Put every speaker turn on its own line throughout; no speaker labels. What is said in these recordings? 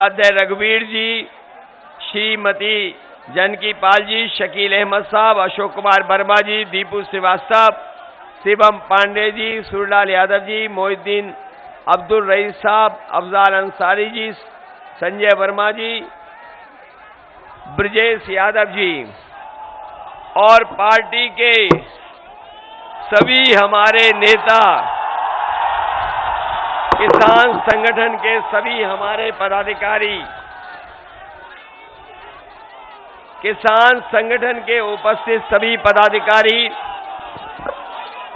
अध्यक्ष रघुवीर जी, श्रीमती जानकी पाल जी, शकील अहमद साहब, अशोक कुमार वर्मा जी, दीपू श्रीवास्तव, शिवम पांडे जी, सूर्यलाल यादव जी, मोहिद्दीन अब्दुल रईस साहब, अफजाल अंसारी जी, संजय वर्मा जी, ब्रजेश यादव जी और पार्टी के सभी हमारे नेता, किसान संगठन के सभी हमारे पदाधिकारी, किसान संगठन के उपस्थित सभी पदाधिकारी,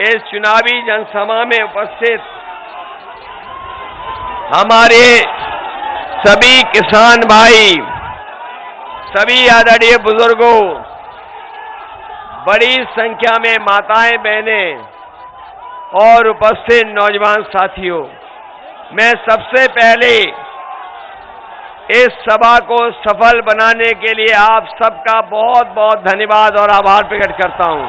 इस चुनावी जनसभा में उपस्थित हमारे सभी किसान भाई, सभी आदरणीय बुजुर्गों, बड़ी संख्या में माताएं बहनें और उपस्थित नौजवान साथियों, मैं सबसे पहले इस सभा को सफल बनाने के लिए आप सबका बहुत बहुत धन्यवाद और आभार प्रकट करता हूं।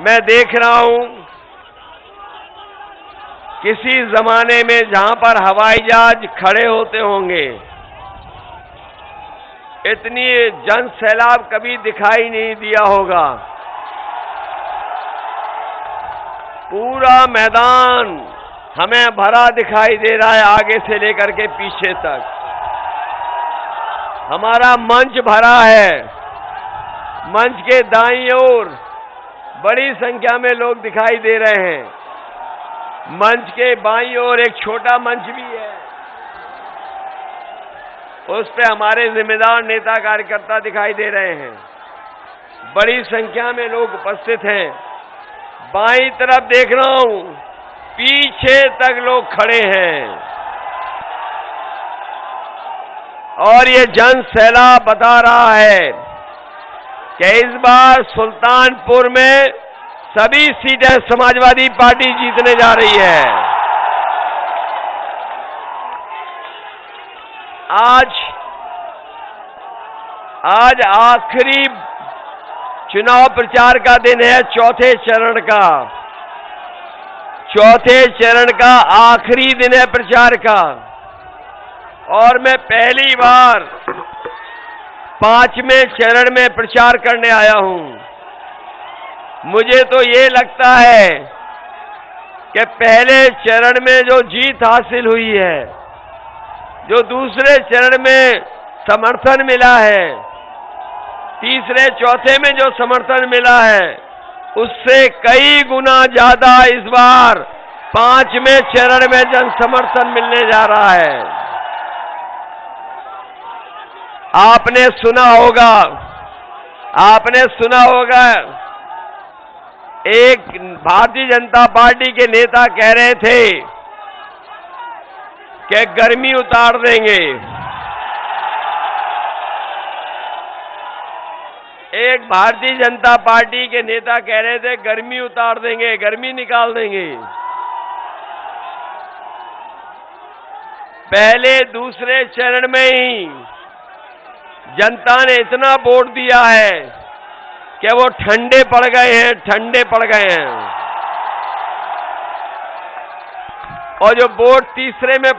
मैं देख रहा हूं किसी जमाने में जहां पर हवाई जहाज खड़े होते होंगे, इतनी जन सैलाब कभी दिखाई नहीं दिया होगा। पूरा मैदान हमें भरा दिखाई दे रहा है, आगे से लेकर के पीछे तक हमारा मंच भरा है। मंच के दाईं ओर बड़ी संख्या में लोग दिखाई दे रहे हैं। मंच के बाईं ओर एक छोटा मंच भी है, उस पे हमारे जिम्मेदार नेता कार्यकर्ता दिखाई दे रहे हैं। बड़ी संख्या में लोग उपस्थित हैं। बाईं तरफ देख रहा हूं, पीछे तक लोग खड़े हैं और ये जन सैलाब बता रहा है कि इस बार सुल्तानपुर में सभी सीटें समाजवादी पार्टी जीतने जा रही है। आज आखिरी चुनाव प्रचार का दिन है, चौथे चरण का आखिरी दिन है प्रचार का, और मैं पहली बार 5वें चरण में प्रचार करने आया हूं। मुझे तो ये लगता है कि पहले चरण में जो जीत हासिल हुई है, जो दूसरे चरण में समर्थन मिला है, तीसरे चौथे में जो समर्थन मिला है, उससे कई गुना ज्यादा इस बार 5वें चरण में जन समर्थन मिलने जा रहा है। आपने सुना होगा एक भारतीय जनता पार्टी के नेता कह रहे थे कि गर्मी उतार देंगे। एक भारतीय जनता पार्टी के नेता कह रहे थे गर्मी उतार देंगे, गर्मी निकाल देंगे। पहले दूसरे चरण में ही जनता ने इतना वोट दिया है कि वो ठंडे पड़ गए हैं। और जो वोट तीसरे में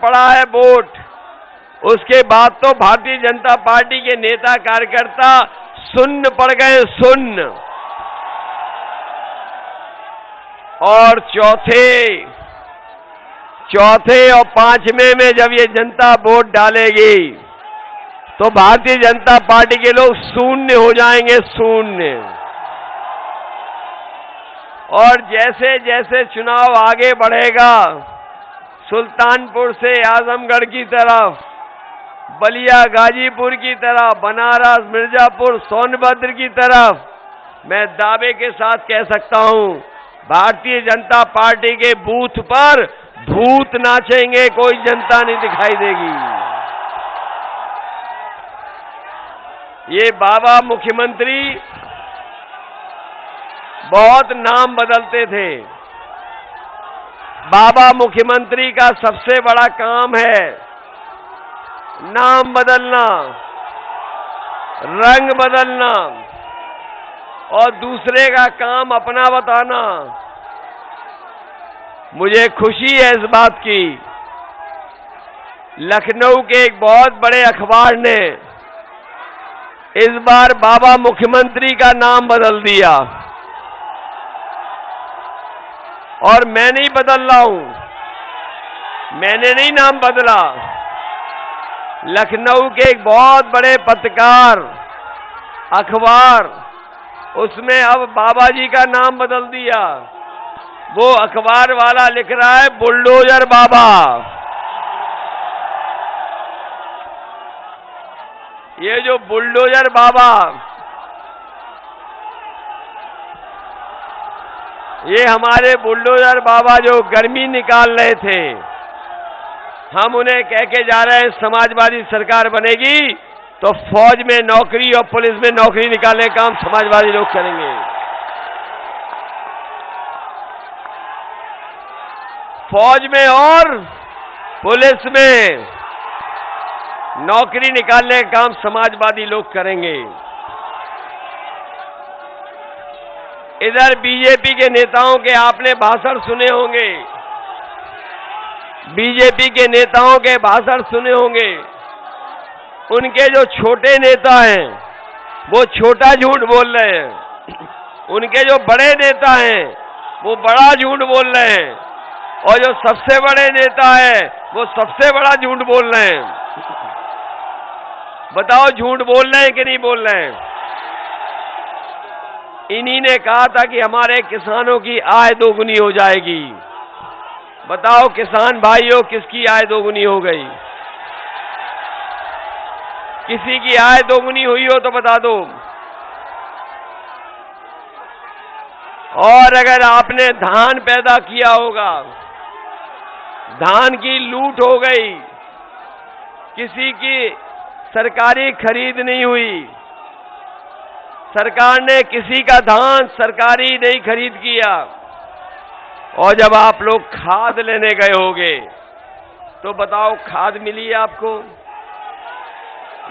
पड़ा है वोट, उसके बाद तो भारतीय जनता पार्टी के नेता कार्यकर्ता शून्य पड़ गए, शून्य। और चौथे और 5वें में जब ये जनता वोट डालेगी तो भारतीय जनता पार्टी के लोग शून्य हो जाएंगे, शून्य। और जैसे जैसे चुनाव आगे बढ़ेगा, सुल्तानपुर से आजमगढ़ की तरफ, बलिया गाजीपुर की तरफ, बनारस, मिर्जापुर, सोनभद्र की तरफ, मैं दावे के साथ कह सकता हूं, भारतीय जनता पार्टी के बूथ पर भूत नाचेंगे, कोई जनता नहीं दिखाई देगी। ये बाबा मुख्यमंत्री बहुत नाम बदलते थे। बाबा मुख्यमंत्री का सबसे बड़ा काम है नाम बदलना, रंग बदलना, और दूसरे का काम अपना बताना। मुझे खुशी है इस बात की, लखनऊ के एक बहुत बड़े अखबार ने इस बार बाबा मुख्यमंत्री का नाम बदल दिया। और मैं नहीं बदल रहा हूं, मैंने नहीं नाम बदला, लखनऊ के एक बहुत बड़े पत्रकार अखबार, उसमें अब बाबा जी का नाम बदल दिया। वो अखबार वाला लिख रहा है बुलडोजर बाबा। ये जो बुलडोजर बाबा, ये हमारे बुलडोजर बाबा जो गर्मी निकाल रहे थे, हम उन्हें कह के जा रहे हैं समाजवादी सरकार बनेगी तो फौज में नौकरी और पुलिस में नौकरी निकालने का काम समाजवादी लोग करेंगे। फौज में और पुलिस में नौकरी निकालने का काम समाजवादी लोग करेंगे। इधर बीजेपी के नेताओं के आपने भाषण सुने होंगे, बीजेपी के नेताओं के भाषण सुने होंगे। उनके जो छोटे नेता हैं वो छोटा झूठ बोल रहे हैं, उनके जो बड़े नेता हैं वो बड़ा झूठ बोल रहे हैं, और जो सबसे बड़े नेता हैं वो सबसे बड़ा झूठ बोल रहे हैं। बताओ झूठ बोल रहे हैं कि नहीं बोल रहे हैं? इन्हीं ने कहा था कि हमारे किसानों की आय दोगुनी हो जाएगी। बताओ किसान भाइयों, किसकी आय दोगुनी हो गई? किसी की आय दोगुनी हुई हो तो बता दो। और अगर आपने धान पैदा किया होगा, धान की लूट हो गई, किसी की सरकारी खरीद नहीं हुई, सरकार ने किसी का धान सरकारी नहीं खरीद किया, और जब आप लोग खाद लेने गए होगे तो बताओ खाद मिली आपको?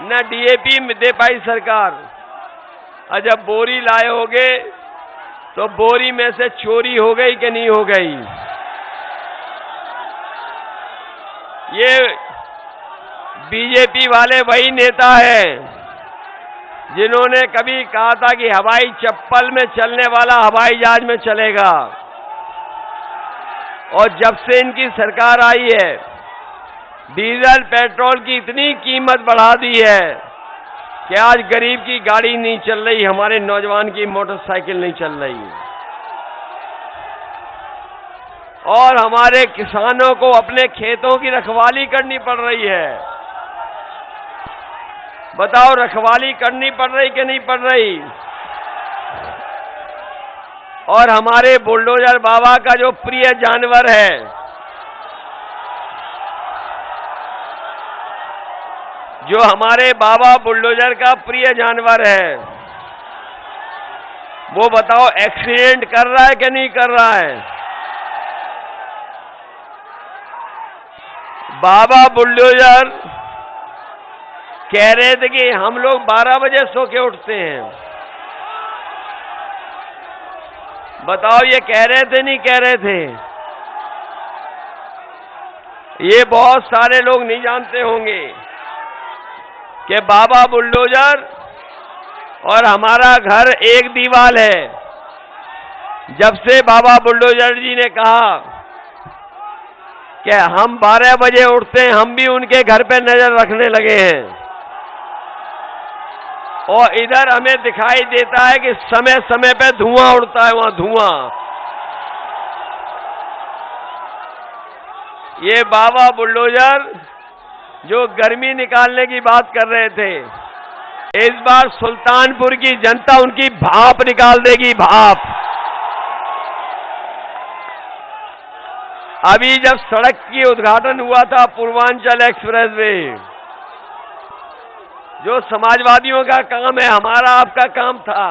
न डीएपी दे पाई सरकार, और जब बोरी लाए होगे तो बोरी में से चोरी हो गई कि नहीं हो गई? ये बीजेपी वाले वही नेता हैं जिन्होंने कभी कहा था कि हवाई चप्पल में चलने वाला हवाई जहाज में चलेगा, और जब से इनकी सरकार आई है डीजल पेट्रोल की इतनी कीमत बढ़ा दी है कि आज गरीब की गाड़ी नहीं चल रही, हमारे नौजवान की मोटरसाइकिल नहीं चल रही, और हमारे किसानों को अपने खेतों की रखवाली करनी पड़ रही है। बताओ रखवाली करनी पड़ रही कि नहीं पड़ रही? और हमारे बुलडोजर बाबा का जो प्रिय जानवर है, जो हमारे बाबा बुलडोजर का प्रिय जानवर है, वो बताओ एक्सीडेंट कर रहा है कि नहीं कर रहा है? बाबा बुलडोजर कह रहे थे कि हम लोग 12 बजे सो के उठते हैं। बताओ ये कह रहे थे नहीं कह रहे थे? ये बहुत सारे लोग नहीं जानते होंगे कि बाबा बुलडोजर और हमारा घर एक दीवार है। जब से बाबा बुलडोजर जी ने कहा कि हम 12 बजे उठते हैं, हम भी उनके घर पे नजर रखने लगे हैं, और इधर हमें दिखाई देता है कि समय समय पे धुआं उड़ता है, वहां धुआं। ये बाबा बुलडोजर जो गर्मी निकालने की बात कर रहे थे, इस बार सुल्तानपुर की जनता उनकी भाप निकाल देगी, भाप। अभी जब सड़क की उद्घाटन हुआ था पूर्वांचल एक्सप्रेसवे, जो समाजवादियों का काम है, हमारा आपका काम था।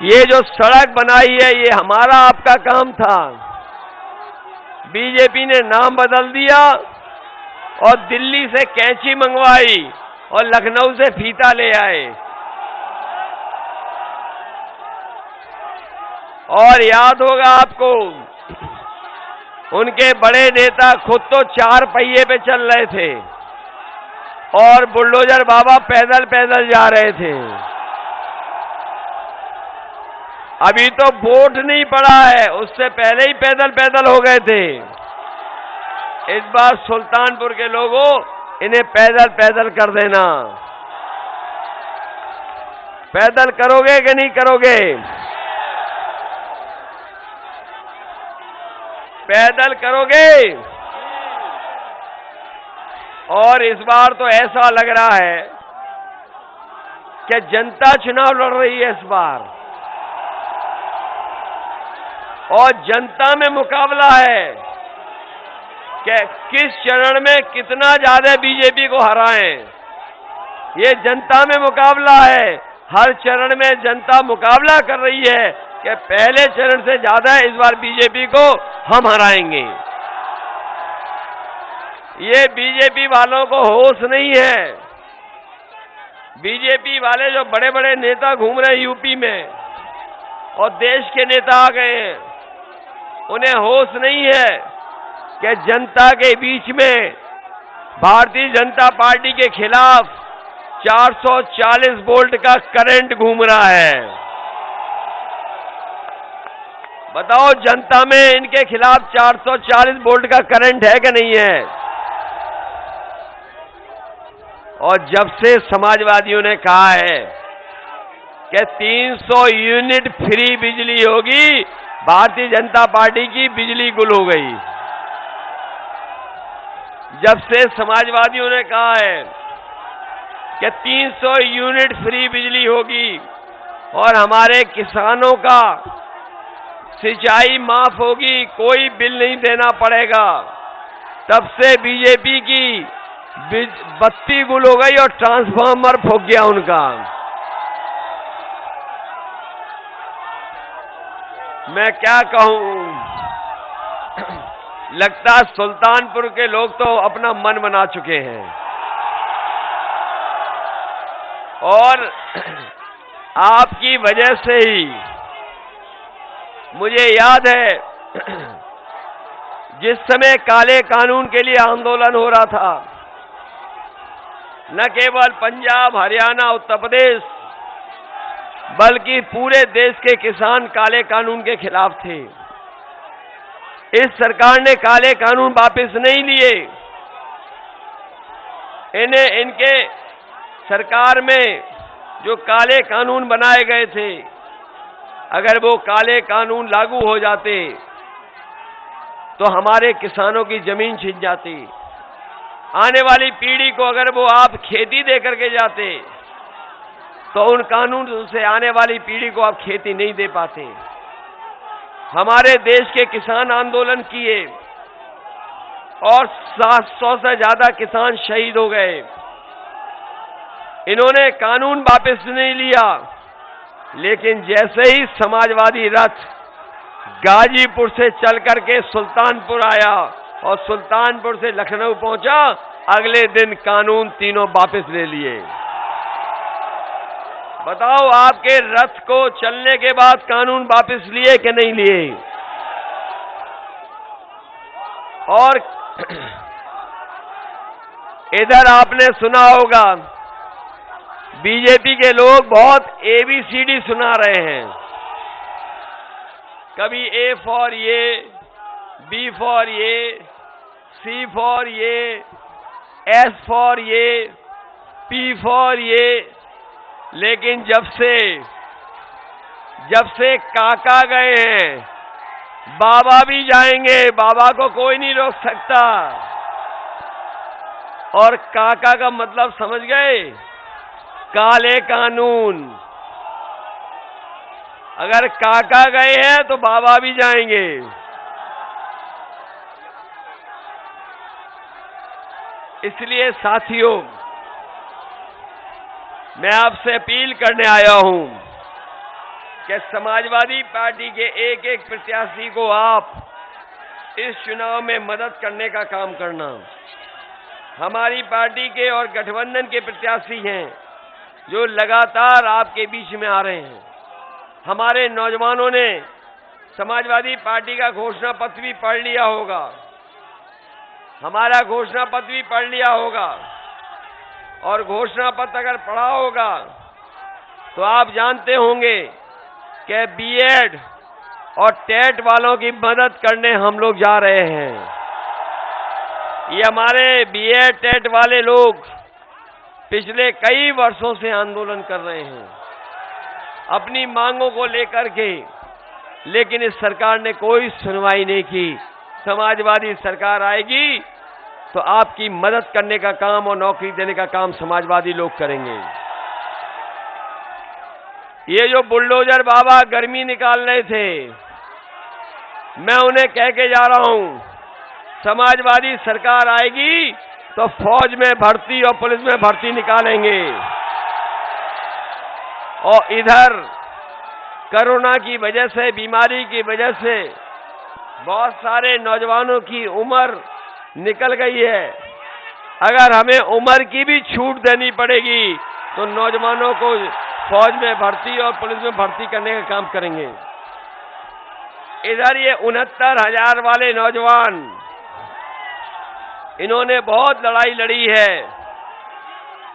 ये जो सड़क बनाई है ये हमारा आपका काम था। बीजेपी ने नाम बदल दिया और दिल्ली से कैंची मंगवाई और लखनऊ से फीता ले आए। और याद होगा आपको, उनके बड़े नेता खुद तो 4 पहिए पे चल रहे थे और बुलडोजर बाबा पैदल पैदल जा रहे थे। अभी तो वोट नहीं पड़ा है, उससे पहले ही पैदल पैदल हो गए थे। इस बार सुल्तानपुर के लोगों, इन्हें पैदल पैदल कर देना। पैदल करोगे कि नहीं करोगे? पैदल करोगे? और इस बार तो ऐसा लग रहा है कि जनता चुनाव लड़ रही है इस बार, और जनता में मुकाबला है कि किस चरण में कितना ज्यादा बीजेपी को हराएं। ये जनता में मुकाबला है। हर चरण में जनता मुकाबला कर रही है कि पहले चरण से ज्यादा इस बार बीजेपी को हम हराएंगे। ये बीजेपी वालों को होश नहीं है। बीजेपी वाले जो बड़े बड़े नेता घूम रहे हैं यूपी में, और देश के नेता आ गए हैं, उन्हें होश नहीं है कि जनता के बीच में भारतीय जनता पार्टी के खिलाफ 440 वोल्ट का करंट घूम रहा है। बताओ, जनता में इनके खिलाफ 440 वोल्ट का करंट है कि नहीं है? और जब से समाजवादियों ने कहा है कि 300 यूनिट फ्री बिजली होगी, भारतीय जनता पार्टी की बिजली गुल हो गई। जब से समाजवादियों ने कहा है कि 300 यूनिट फ्री बिजली होगी और हमारे किसानों का सिंचाई माफ होगी, कोई बिल नहीं देना पड़ेगा, तब से बीजेपी की बत्ती गुल हो गई और ट्रांसफार्मर फूक गया उनका। मैं क्या कहूं, लगता सुल्तानपुर के लोग तो अपना मन बना चुके हैं। और आपकी वजह से ही मुझे याद है, जिस समय काले कानून के लिए आंदोलन हो रहा था, न केवल पंजाब, हरियाणा, उत्तर प्रदेश, बल्कि पूरे देश के किसान काले कानून के खिलाफ थे। इस सरकार ने काले कानून वापस नहीं लिए। इन्हें इनके सरकार में जो काले कानून बनाए गए थे, अगर वो काले कानून लागू हो जाते तो हमारे किसानों की जमीन छिन जाती। आने वाली पीढ़ी को अगर वो आप खेती दे करके जाते तो उन कानून से आने वाली पीढ़ी को आप खेती नहीं दे पाते। हमारे देश के किसान आंदोलन किए और 700 से ज्यादा किसान शहीद हो गए। इन्होंने कानून वापस नहीं लिया, लेकिन जैसे ही समाजवादी रथ गाजीपुर से चल करके सुल्तानपुर आया और सुल्तानपुर से लखनऊ पहुंचा, अगले दिन कानून तीनों वापस ले लिए। बताओ, आपके रथ को चलने के बाद कानून वापस लिए कि नहीं लिए? और इधर आपने सुना होगा, बीजेपी के लोग बहुत ABCD सुना रहे हैं। कभी A फॉर ये, B फॉर ये, C फॉर ये, S फॉर ये, P फॉर ये। लेकिन जब से काका गए हैं, बाबा भी जाएंगे, बाबा को कोई नहीं रोक सकता। और काका का मतलब समझ गए? काले कानून। अगर काका गए हैं तो बाबा भी जाएंगे। इसलिए साथियों, मैं आपसे अपील करने आया हूं कि समाजवादी पार्टी के एक एक प्रत्याशी को आप इस चुनाव में मदद करने का काम करना। हमारी पार्टी के और गठबंधन के प्रत्याशी हैं जो लगातार आपके बीच में आ रहे हैं। हमारे नौजवानों ने समाजवादी पार्टी का घोषणा पत्र भी पढ़ लिया होगा, हमारा घोषणा पत्र भी पढ़ लिया होगा। और घोषणा पत्र अगर पढ़ा होगा तो आप जानते होंगे कि बीएड और टेट वालों की मदद करने हम लोग जा रहे हैं। ये हमारे बीएड टेट वाले लोग पिछले कई वर्षों से आंदोलन कर रहे हैं अपनी मांगों को लेकर के, लेकिन इस सरकार ने कोई सुनवाई नहीं की। समाजवादी सरकार आएगी तो आपकी मदद करने का काम और नौकरी देने का काम समाजवादी लोग करेंगे। ये जो बुलडोजर बाबा गर्मी निकाल रहे थे, मैं उन्हें कह के जा रहा हूं, समाजवादी सरकार आएगी तो फौज में भर्ती और पुलिस में भर्ती निकालेंगे। और इधर कोरोना की वजह से, बीमारी की वजह से बहुत सारे नौजवानों की उम्र निकल गई है। अगर हमें उम्र की भी छूट देनी पड़ेगी तो नौजवानों को फौज में भर्ती और पुलिस में भर्ती करने का काम करेंगे। इधर ये 69,000 वाले नौजवान, इन्होंने बहुत लड़ाई लड़ी है।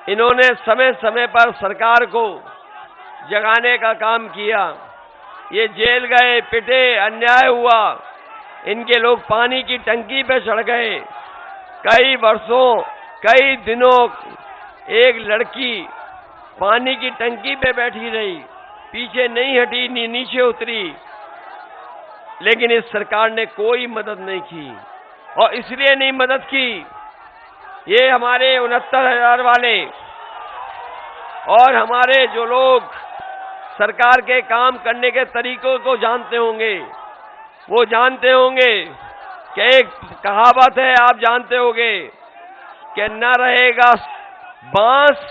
इन्होंने समय समय पर सरकार को जगाने का काम किया। ये जेल गए, पिटे, अन्याय हुआ, इनके लोग पानी की टंकी पे चढ़ गए। कई वर्षों, कई दिनों एक लड़की पानी की टंकी पे बैठी रही, पीछे नहीं हटी, नीचे उतरी, लेकिन इस सरकार ने कोई मदद नहीं की। और इसलिए नहीं मदद की, ये हमारे 69,000 वाले और हमारे जो लोग सरकार के काम करने के तरीकों को जानते होंगे, वो जानते होंगे कि एक कहावत है, आप जानते होंगे कि न रहेगा बांस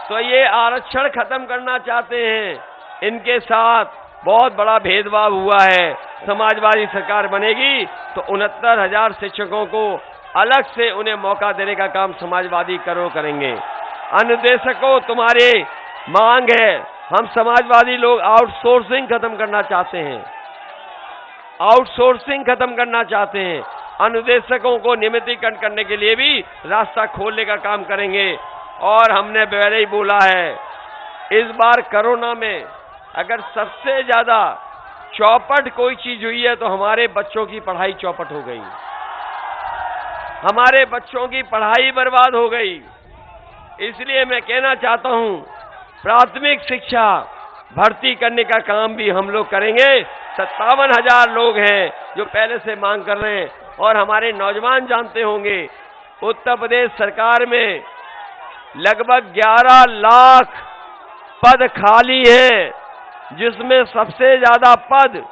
तो ये आरक्षण खत्म करना चाहते हैं। इनके साथ बहुत बड़ा भेदभाव हुआ है। समाजवादी सरकार बनेगी तो 69,000 शिक्षकों को अलग से उन्हें मौका देने का काम समाजवादी करेंगे। अनुदेशकों, तुम्हारे मांग है, हम समाजवादी लोग आउटसोर्सिंग खत्म करना चाहते हैं, आउटसोर्सिंग खत्म करना चाहते हैं। अनुदेशकों को नियमितीकरण करने के लिए भी रास्ता खोलने का काम करेंगे। और हमने पहले ही बोला है, इस बार कोरोना में अगर सबसे ज्यादा चौपट कोई चीज हुई है तो हमारे बच्चों की पढ़ाई चौपट हो गई, हमारे बच्चों की पढ़ाई बर्बाद हो गई। इसलिए मैं कहना चाहता हूं, प्राथमिक शिक्षा भर्ती करने का काम भी हम लोग करेंगे। 57,000 लोग हैं जो पहले से मांग कर रहे हैं। और हमारे नौजवान जानते होंगे, उत्तर प्रदेश सरकार में लगभग 11 लाख पद खाली हैं, जिसमें सबसे ज्यादा पद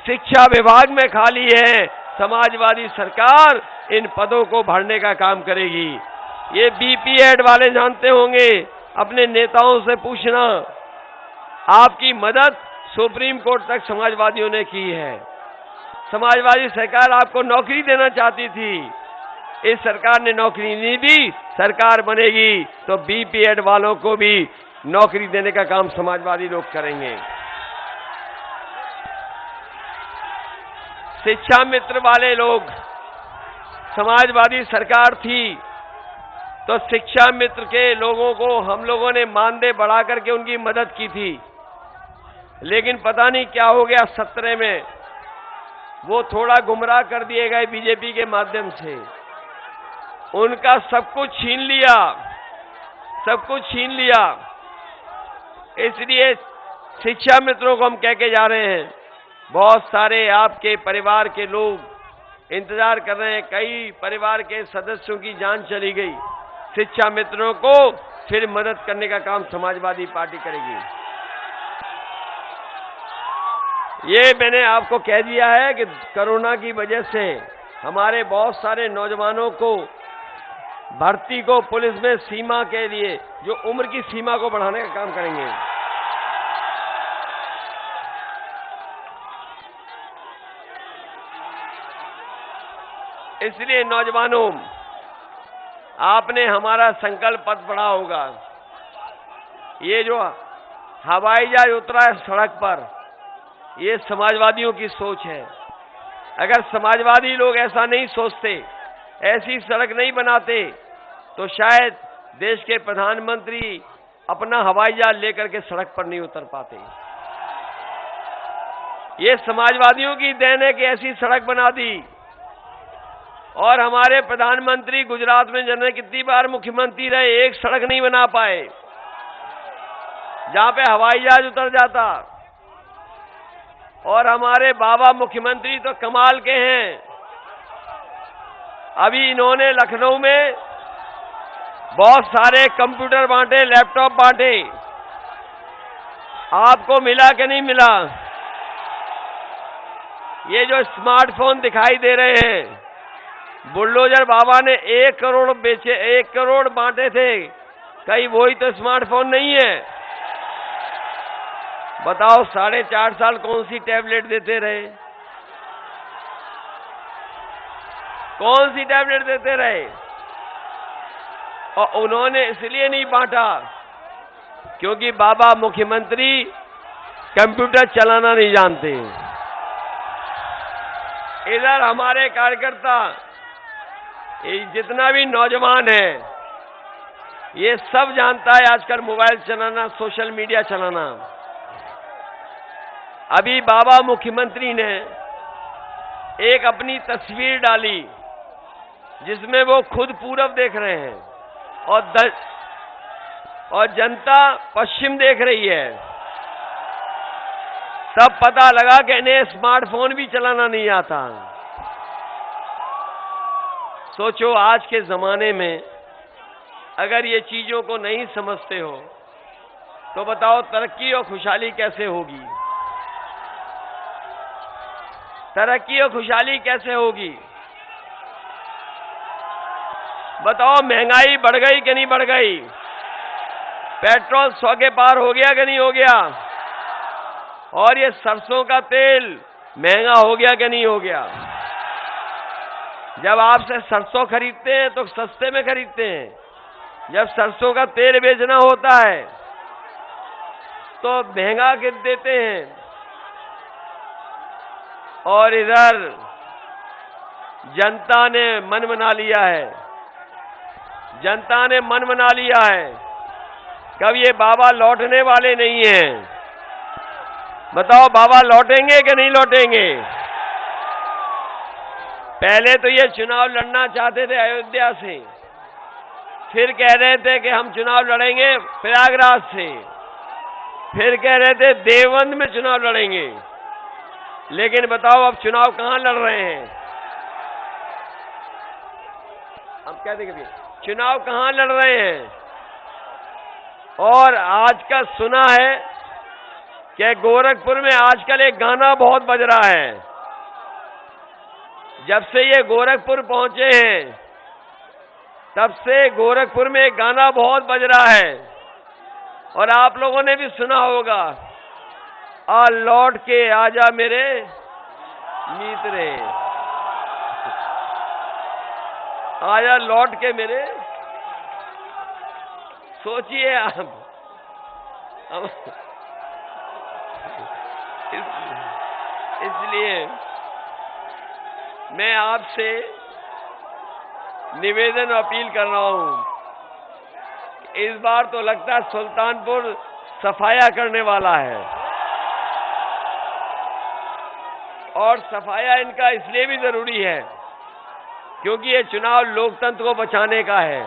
शिक्षा विभाग में खाली है। समाजवादी सरकार इन पदों को भरने का काम करेगी। ये बीपीएड वाले जानते होंगे, अपने नेताओं से पूछना, आपकी मदद सुप्रीम कोर्ट तक समाजवादियों ने की है। समाजवादी सरकार आपको नौकरी देना चाहती थी, इस सरकार ने नौकरी नहीं दी। सरकार बनेगी तो बीपीएड वालों को भी नौकरी देने का काम समाजवादी लोग करेंगे। शिक्षा मित्र वाले लोग, समाजवादी सरकार थी तो शिक्षा मित्र के लोगों को हम लोगों ने मानदेय बढ़ा करके उनकी मदद की थी। लेकिन पता नहीं क्या हो गया 17 में, वो थोड़ा गुमराह कर दिए गए बीजेपी के माध्यम से। उनका सब कुछ छीन लिया, सब कुछ छीन लिया। इसलिए शिक्षा मित्रों को हम कह के जा रहे हैं, बहुत सारे आपके परिवार के लोग इंतजार कर रहे हैं, कई परिवार के सदस्यों की जान चली गई। शिक्षा मित्रों को फिर मदद करने का काम समाजवादी पार्टी करेगी। ये मैंने आपको कह दिया है कि कोरोना की वजह से हमारे बहुत सारे नौजवानों को भर्ती को पुलिस में सीमा के लिए जो उम्र की सीमा को बढ़ाने का काम करेंगे। इसलिए नौजवानों, आपने हमारा संकल्प पत्र पढ़ा होगा। ये जो हवाई जहाज उतरा है सड़क पर, ये समाजवादियों की सोच है। अगर समाजवादी लोग ऐसा नहीं सोचते, ऐसी सड़क नहीं बनाते, तो शायद देश के प्रधानमंत्री अपना हवाई जहाज लेकर के सड़क पर नहीं उतर पाते। ये समाजवादियों की देन है कि ऐसी सड़क बना दी। और हमारे प्रधानमंत्री गुजरात में जाने कितनी बार मुख्यमंत्री रहे, एक सड़क नहीं बना पाए जहां पे हवाई जहाज उतर जाता। और हमारे बाबा मुख्यमंत्री तो कमाल के हैं। अभी इन्होंने लखनऊ में बहुत सारे कंप्यूटर बांटे, लैपटॉप बांटे, आपको मिला कि नहीं मिला? ये जो स्मार्टफोन दिखाई दे रहे हैं, बुलडोजर बाबा ने 1 करोड़ बेचे, 1 करोड़ बांटे थे, कहीं वही तो स्मार्टफोन नहीं है? बताओ 4.5 साल कौन सी टैबलेट देते रहे? कौन सी टैबलेट देते रहे? और उन्होंने इसलिए नहीं बांटा क्योंकि बाबा मुख्यमंत्री कंप्यूटर चलाना नहीं जानते। इधर हमारे कार्यकर्ता, जितना भी नौजवान है, ये सब जानता है आजकल मोबाइल चलाना, सोशल मीडिया चलाना। अभी बाबा मुख्यमंत्री ने एक अपनी तस्वीर डाली जिसमें वो खुद पूरब देख रहे हैं और जनता पश्चिम देख रही है। तब पता लगा कि इन्हें स्मार्टफोन भी चलाना नहीं आता। सोचो आज के जमाने में अगर ये चीजों को नहीं समझते हो तो बताओ तरक्की और खुशहाली कैसे होगी? तरक्की और खुशहाली कैसे होगी? बताओ महंगाई बढ़ गई कि नहीं बढ़ गई? पेट्रोल 100 के पार हो गया कि नहीं हो गया? और ये सरसों का तेल महंगा हो गया कि नहीं हो गया? जब आपसे सरसों खरीदते हैं तो सस्ते में खरीदते हैं, जब सरसों का तेल बेचना होता है तो महंगा गिर देते हैं। और इधर जनता ने मन बना लिया है, जनता ने मन बना लिया है कब ये बाबा लौटने वाले नहीं हैं। बताओ बाबा लौटेंगे कि नहीं लौटेंगे? पहले तो ये चुनाव लड़ना चाहते थे अयोध्या से, फिर कह रहे थे कि हम चुनाव लड़ेंगे प्रयागराज से, फिर कह रहे थे देवबंद में चुनाव लड़ेंगे। लेकिन बताओ अब चुनाव कहां लड़ रहे हैं? अब क्या देखेंगे, चुनाव कहां लड़ रहे हैं? और आज का सुना है कि गोरखपुर में आजकल एक गाना बहुत बज रहा है। जब से ये गोरखपुर पहुंचे हैं तब से गोरखपुर में एक गाना बहुत बज रहा है और आप लोगों ने भी सुना होगा, आ लौट के आजा मेरे मित्रे, आजा लौट के मेरे। सोचिए आप, इसलिए मैं आपसे निवेदन और अपील कर रहा हूं, इस बार तो लगता है सुल्तानपुर सफाया करने वाला है। और सफाया इनका इसलिए भी जरूरी है क्योंकि ये चुनाव लोकतंत्र को बचाने का है,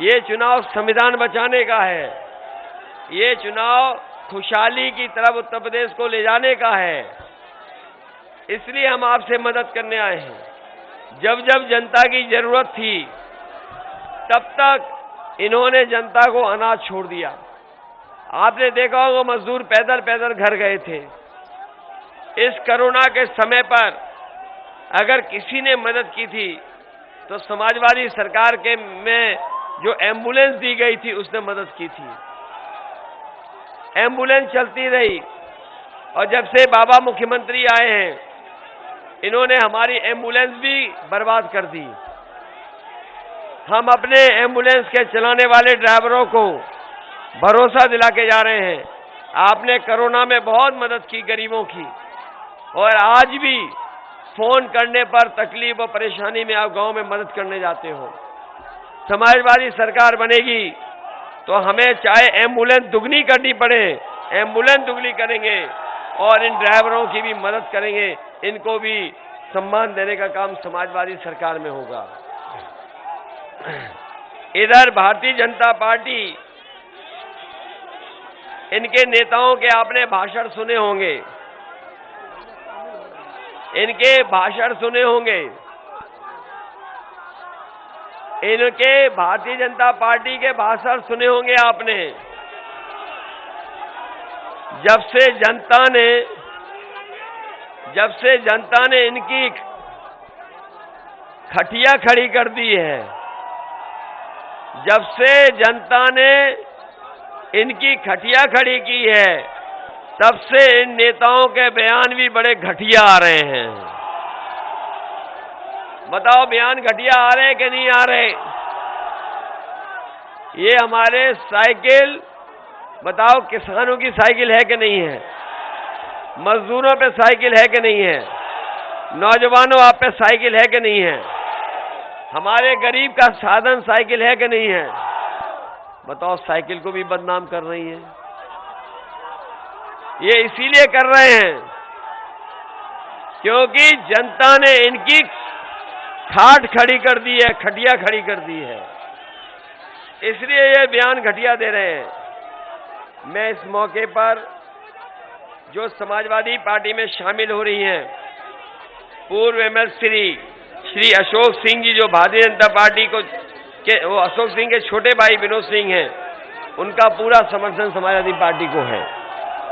ये चुनाव संविधान बचाने का है, ये चुनाव खुशहाली की तरफ उत्तर प्रदेश को ले जाने का है। इसलिए हम आपसे मदद करने आए हैं। जब जब जनता की जरूरत थी तब तक इन्होंने जनता को अनाज छोड़ दिया। आपने देखा होगा मजदूर पैदल पैदल घर गए थे। इस कोरोना के समय पर अगर किसी ने मदद की थी तो समाजवादी सरकार के में जो एम्बुलेंस दी गई थी उसने मदद की थी। एम्बुलेंस चलती रही और जब से बाबा मुख्यमंत्री आए हैं इन्होंने हमारी एम्बुलेंस भी बर्बाद कर दी। हम अपने एम्बुलेंस के चलाने वाले ड्राइवरों को भरोसा दिला के जा रहे हैं आपने कोरोना में बहुत मदद की गरीबों की, और आज भी फोन करने पर तकलीफ और परेशानी में आप गांव में मदद करने जाते हो। समाजवादी सरकार बनेगी तो हमें चाहे एम्बुलेंस दुगनी करनी पड़े, एम्बुलेंस दुगनी करेंगे, और इन ड्राइवरों की भी मदद करेंगे, इनको भी सम्मान देने का काम समाजवादी सरकार में होगा। इधर भारतीय जनता पार्टी, इनके नेताओं के आपने भाषण सुने होंगे, इनके भाषण सुने होंगे, इनके भारतीय जनता पार्टी के भाषण सुने होंगे आपने। जब से जनता ने इनकी खटिया खड़ी कर दी है, जब से जनता ने इनकी खटिया खड़ी की है, तब से इन नेताओं के बयान भी बड़े घटिया आ रहे हैं। बताओ, बयान घटिया आ रहे कि नहीं आ रहे? ये हमारे साइकिल, बताओ किसानों की साइकिल है कि नहीं है? मजदूरों पे साइकिल है कि नहीं है? नौजवानों आप पे साइकिल है कि नहीं है? हमारे गरीब का साधन साइकिल है कि नहीं है? बताओ, साइकिल को भी बदनाम कर रही है। ये इसीलिए कर रहे हैं क्योंकि जनता ने इनकी खाट खड़ी कर दी है, खटिया खड़ी कर दी है, इसलिए ये बयान घटिया दे रहे हैं। मैं इस मौके पर जो समाजवादी पार्टी में शामिल हो रही हैं, पूर्व एमएलसी श्री अशोक सिंह जी, जो भारतीय जनता पार्टी वो अशोक सिंह के छोटे भाई विनोद सिंह हैं, उनका पूरा समर्थन समाजवादी पार्टी को है।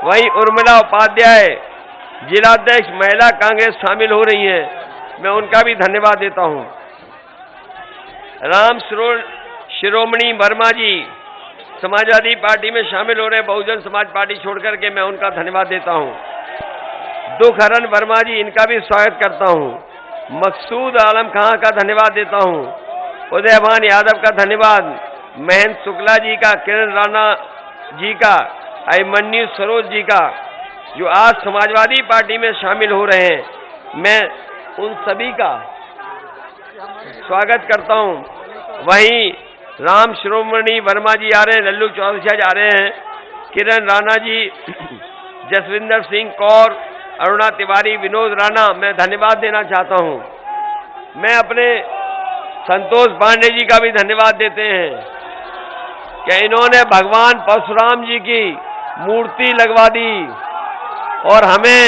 वहीं उर्मिला उपाध्याय जिलाध्यक्ष महिला कांग्रेस शामिल हो रही हैं, मैं उनका भी धन्यवाद देता हूं। राम शिरोमणि वर्मा जी समाजवादी पार्टी में शामिल हो रहे हैं, बहुजन समाज पार्टी छोड़कर के, मैं उनका धन्यवाद देता हूं। दुखहरण वर्मा जी, इनका भी स्वागत करता हूं। मकसूद आलम खां का धन्यवाद देता हूं। उदयभान यादव का धन्यवाद, महेंद्र शुक्ला जी का, किरण राणा जी का, अभिमन्यु सरोज जी का, जो आज समाजवादी पार्टी में शामिल हो रहे हैं, मैं उन सभी का स्वागत करता हूं। वहीं राम शिरोमणि वर्मा जी आ रहे हैं, लल्लू चौरसिया जा रहे हैं, किरण राणा जी, जसविंदर सिंह कौर, अरुणा तिवारी, विनोद राणा, मैं धन्यवाद देना चाहता हूं। मैं अपने संतोष पांडे जी का भी धन्यवाद देते हैं कि इन्होंने भगवान परशुराम जी की मूर्ति लगवा दी और हमें